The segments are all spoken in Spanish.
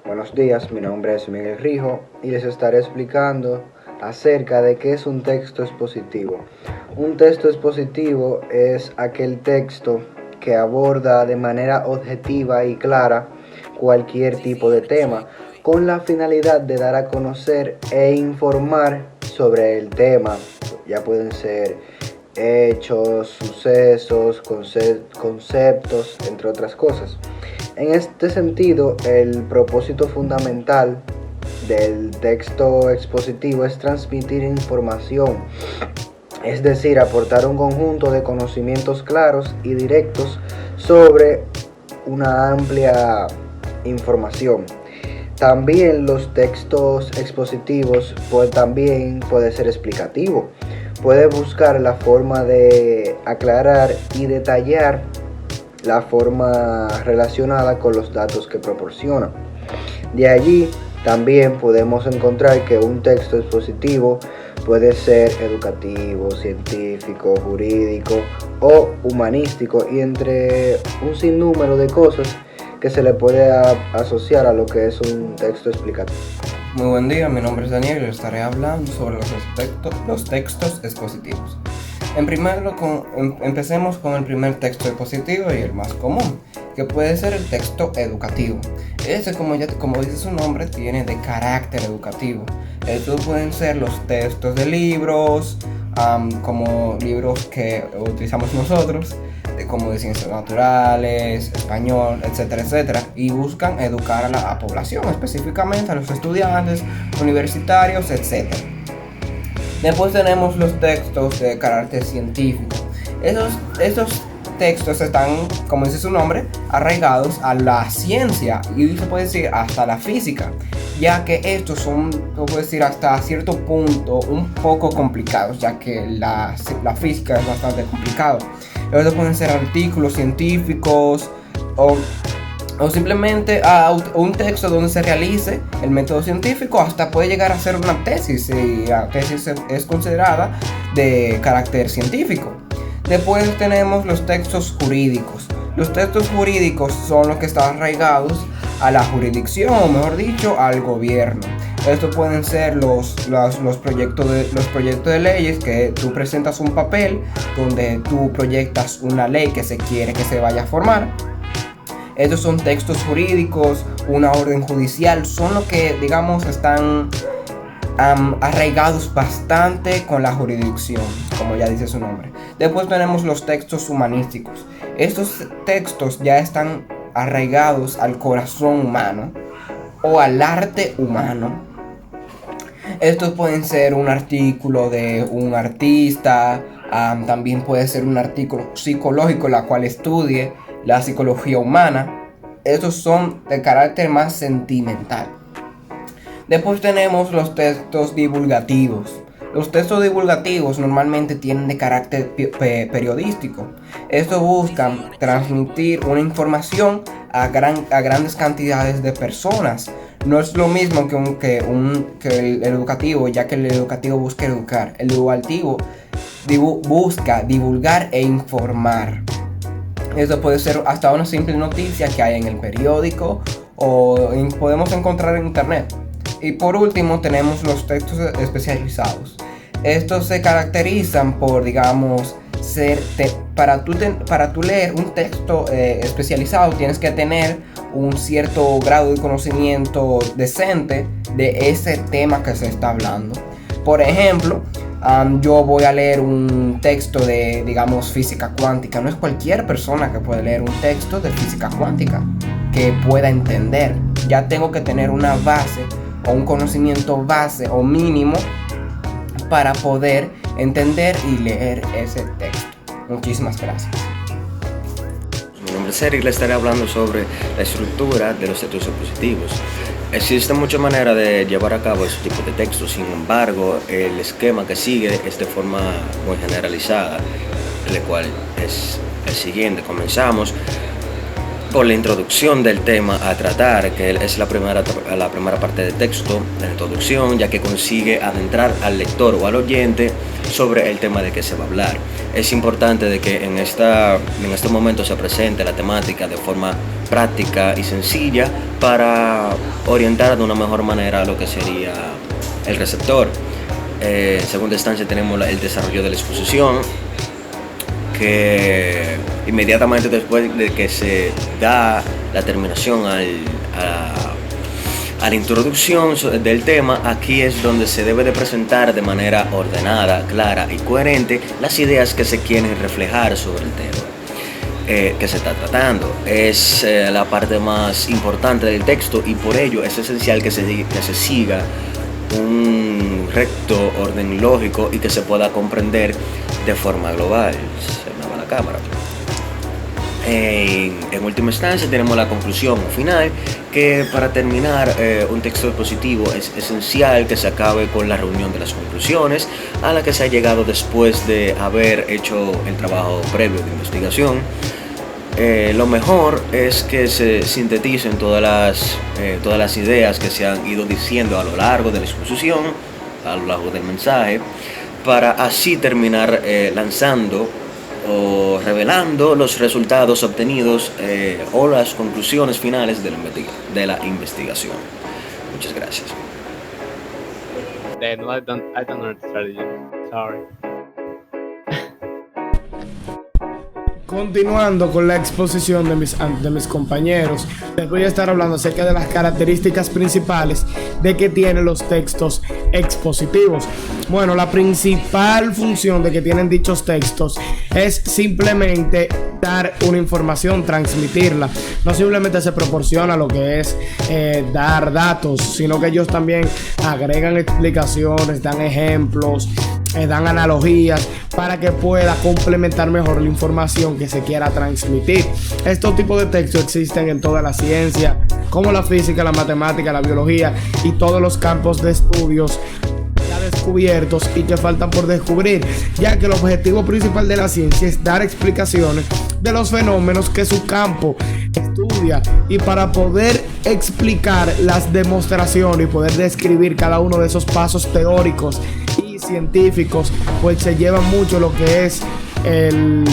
Buenos días, mi nombre es Miguel Rijo y les estaré explicando acerca de qué es un texto expositivo. Un texto expositivo es aquel texto que aborda de manera objetiva y clara cualquier tipo de tema, con la finalidad de dar a conocer e informar sobre el tema. Ya pueden ser hechos, sucesos, conceptos, entre otras cosas. En este sentido, el propósito fundamental del texto expositivo es transmitir información, es decir, aportar un conjunto de conocimientos claros y directos sobre una amplia información. También los textos expositivos también puede ser explicativo. Puede buscar la forma de aclarar y detallar la forma relacionada con los datos que proporciona. De allí también podemos encontrar que un texto expositivo puede ser educativo, científico, jurídico o humanístico, y entre un sinnúmero de cosas que se le puede asociar a lo que es un texto explicativo. Muy buen día, mi nombre es Daniel y les estaré hablando sobre los textos expositivos. Empecemos con el primer texto expositivo y el más común, que puede ser el texto educativo. Ese, como dice su nombre, tiene de carácter educativo. Estos pueden ser los textos de libros, como libros que utilizamos nosotros, como de ciencias naturales, español, etcétera, etcétera, y buscan educar a la población, específicamente a los estudiantes, universitarios, etcétera. Después tenemos los textos de carácter científico. Esos textos están, como dice su nombre, arraigados a la ciencia y se puede decir hasta la física, ya que estos son, se puede decir, hasta cierto punto un poco complicados, ya que la física es bastante complicado. Estos pueden ser artículos científicos o simplemente un texto donde se realice el método científico, hasta puede llegar a ser una tesis, y la tesis es considerada de carácter científico. Después tenemos los textos jurídicos. Los textos jurídicos son los que están arraigados a la jurisdicción, o mejor dicho, al gobierno. Estos pueden ser los proyectos de leyes, que tú presentas un papel donde tú proyectas una ley que se quiere que se vaya a formar. Estos son textos jurídicos, una orden judicial, son los que, digamos, están arraigados bastante con la jurisdicción, como ya dice su nombre. Después tenemos los textos humanísticos. Estos textos ya están arraigados al corazón humano o al arte humano. Estos pueden ser un artículo de un artista, también puede ser un artículo psicológico, la cual estudie la psicología humana. Estos son de carácter más sentimental. Después tenemos los textos divulgativos. Los textos divulgativos normalmente tienen de carácter periodístico. Estos buscan transmitir una información a grandes cantidades de personas. No es lo mismo que el educativo, ya que el educativo busca educar. El divulgativo busca divulgar e informar. Esto puede ser hasta una simple noticia que hay en el periódico o podemos encontrar en internet. Y por último tenemos los textos especializados. Estos se caracterizan por, digamos, para tú leer un texto especializado tienes que tener un cierto grado de conocimiento decente de ese tema que se está hablando. Por ejemplo, yo voy a leer un texto de, digamos, física cuántica. No es cualquier persona que puede leer un texto de física cuántica que pueda entender. Ya tengo que tener una base o un conocimiento base o mínimo para poder entender y leer ese texto. Muchísimas gracias. Mi nombre es Eric, le estaré hablando sobre la estructura de los textos expositivos. Existen muchas maneras de llevar a cabo ese tipo de textos, sin embargo, el esquema que sigue es de forma muy generalizada, el cual es el siguiente. Comenzamos por la introducción del tema a tratar, que es la primera parte del texto, la introducción, ya que consigue adentrar al lector o al oyente sobre el tema de que se va a hablar. Es importante de que en este momento se presente la temática de forma práctica y sencilla para orientar de una mejor manera a lo que sería el receptor. En segunda instancia tenemos el desarrollo de la exposición, que inmediatamente después de que se da la terminación a la introducción del tema, aquí es donde se debe de presentar de manera ordenada, clara y coherente las ideas que se quieren reflejar sobre el tema que se está tratando. Es la parte más importante del texto y por ello es esencial que se siga un recto orden lógico y que se pueda comprender de forma global. Se me va la cámara. En última instancia tenemos la conclusión final, que para terminar un texto expositivo es esencial que se acabe con la reunión de las conclusiones a la que se ha llegado después de haber hecho el trabajo previo de investigación. Lo mejor es que se sinteticen todas las ideas que se han ido diciendo a lo largo de la exposición, a lo largo del mensaje, para así terminar lanzando o revelando los resultados obtenidos o las conclusiones finales de la investigación. Muchas gracias. No, I don't know the strategy. Sorry. Continuando con la exposición de mis compañeros, les voy a estar hablando acerca de las características principales de que tienen los textos expositivos. Bueno, la principal función de que tienen dichos textos es simplemente dar una información, transmitirla. No simplemente se proporciona lo que es dar datos, sino que ellos también agregan explicaciones, dan ejemplos, dan analogías para que pueda complementar mejor la información que se quiera transmitir. Estos tipos de textos existen en toda la ciencia, como la física, la matemática, la biología y todos los campos de estudios ya descubiertos y que faltan por descubrir, ya que el objetivo principal de la ciencia es dar explicaciones de los fenómenos que su campo estudia, y para poder explicar las demostraciones y poder describir cada uno de esos pasos teóricos y científicos, pues se lleva mucho lo que es el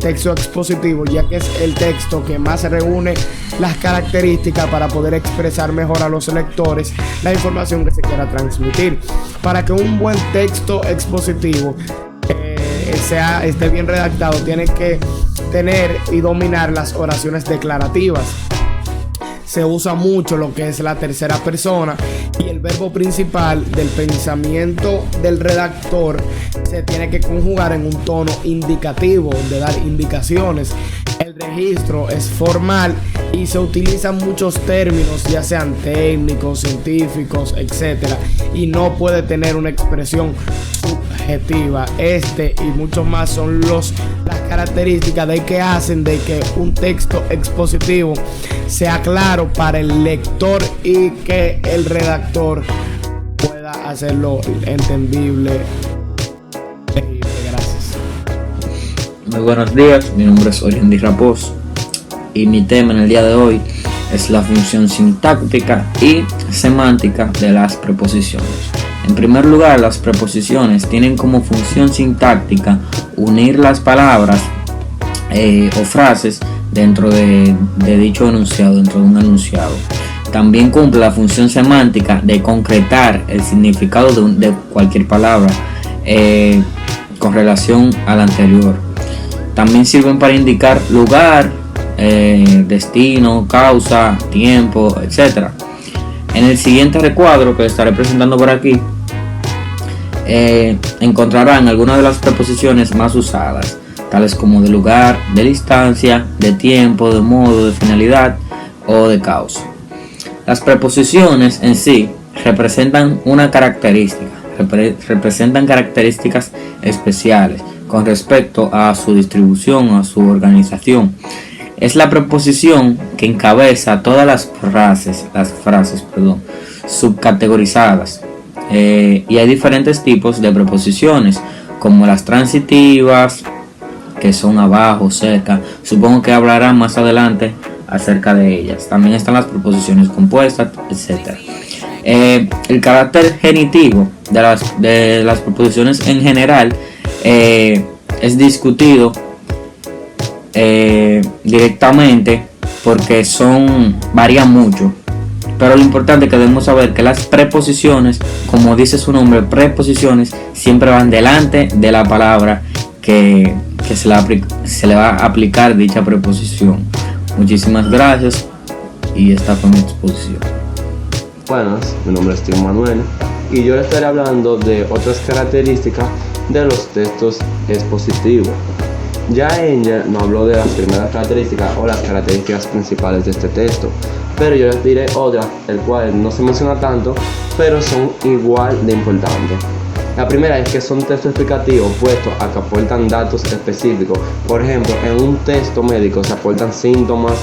texto expositivo, ya que es el texto que más reúne las características para poder expresar mejor a los lectores la información que se quiera transmitir. Para que un buen texto expositivo esté bien redactado, tiene que tener y dominar las oraciones declarativas. Se usa mucho lo que es la tercera persona y el verbo principal del pensamiento del redactor se tiene que conjugar en un tono indicativo, de dar indicaciones. El registro es formal y se utilizan muchos términos, ya sean técnicos, científicos, etc. Y no puede tener una expresión subjetiva. Y mucho más son las características de que hacen de que un texto expositivo sea claro para el lector y que el redactor pueda hacerlo entendible. Gracias. Muy buenos días, mi nombre es Oriendi Raposo y mi tema en el día de hoy es la función sintáctica y semántica de las preposiciones. En primer lugar, las preposiciones tienen como función sintáctica unir las palabras o frases dentro de dicho enunciado, dentro de un enunciado. También cumple la función semántica de concretar el significado de cualquier palabra con relación a la anterior. También sirven para indicar lugar, destino, causa, tiempo, etc. En el siguiente recuadro que estaré presentando por aquí, encontrarán algunas de las preposiciones más usadas, tales como de lugar, de distancia, de tiempo, de modo, de finalidad o de causa. Las preposiciones en sí representan una característica, representan características especiales con respecto a su distribución, a su organización. Es la preposición que encabeza todas las frases subcategorizadas. Y hay diferentes tipos de preposiciones, como las transitivas, que son abajo, cerca. Supongo que hablarán más adelante acerca de ellas. También están las preposiciones compuestas, etc. El carácter genitivo de las proposiciones en general es discutido directamente porque varían mucho. Pero lo importante es que debemos saber que las preposiciones, como dice su nombre, preposiciones, siempre van delante de la palabra que se le va a aplicar dicha preposición. Muchísimas gracias y esta fue mi exposición. Buenas, mi nombre es Tío Manuel y yo les estaré hablando de otras características de los textos expositivos. Ya Angel nos habló de las primeras características o las características principales de este texto, pero yo les diré otras, el cual no se menciona tanto, pero son igual de importantes. La primera es que son textos explicativos puestos a que aportan datos específicos. Por ejemplo, en un texto médico se aportan síntomas,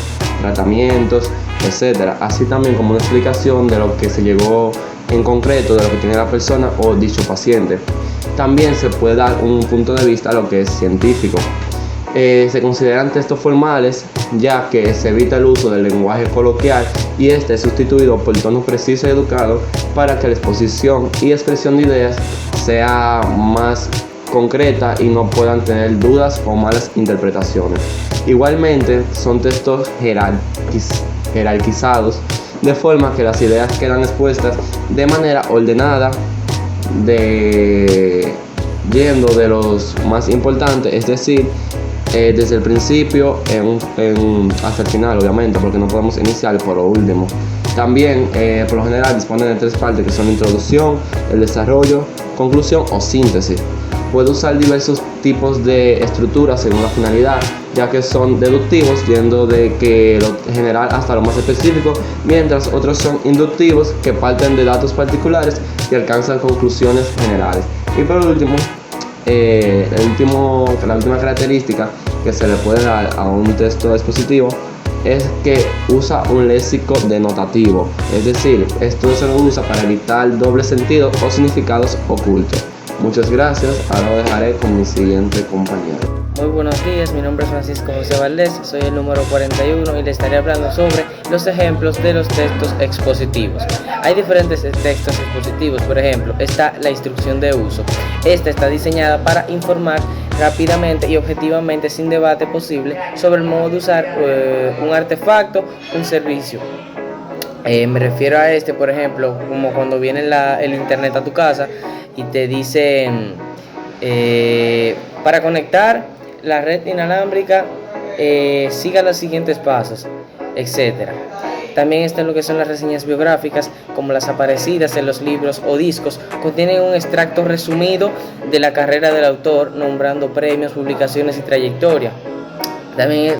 tratamientos, etc. Así también como una explicación de lo que se llegó en concreto, de lo que tiene la persona o dicho paciente. También se puede dar un punto de vista a lo que es científico. Se consideran textos formales ya que se evita el uso del lenguaje coloquial y este es sustituido por tono preciso y educado para que la exposición y expresión de ideas sea más concreta y no puedan tener dudas o malas interpretaciones. Igualmente son textos jerarquizados de forma que las ideas quedan expuestas de manera ordenada, yendo de los más importantes, es decir, desde el principio hasta el final, obviamente, porque no podemos iniciar por lo último. También, por lo general, disponen de 3 partes que son la introducción, el desarrollo, conclusión o síntesis. Puede usar diversos tipos de estructuras según la finalidad, ya que son deductivos, yendo de que lo general hasta lo más específico, mientras otros son inductivos, que parten de datos particulares y alcanzan conclusiones generales. Y por último, la última característica que se le puede dar a un texto expositivo es que usa un léxico denotativo, es decir, esto se lo usa para evitar doble sentido o significados ocultos. Muchas gracias, ahora lo dejaré con mi siguiente compañero. Muy buenos días, mi nombre es Francisco José Valdés, soy el número 41 y le estaré hablando sobre los ejemplos de los textos expositivos. Hay diferentes textos expositivos, por ejemplo, está la instrucción de uso. Esta está diseñada para informar rápidamente y objetivamente sin debate posible sobre el modo de usar un artefacto, un servicio. Me refiero a por ejemplo, como cuando viene el internet a tu casa y te dicen para conectar la red inalámbrica, siga los siguientes pasos, etc. También están lo que son las reseñas biográficas, como las aparecidas en los libros o discos, contienen un extracto resumido de la carrera del autor, nombrando premios, publicaciones y trayectoria. También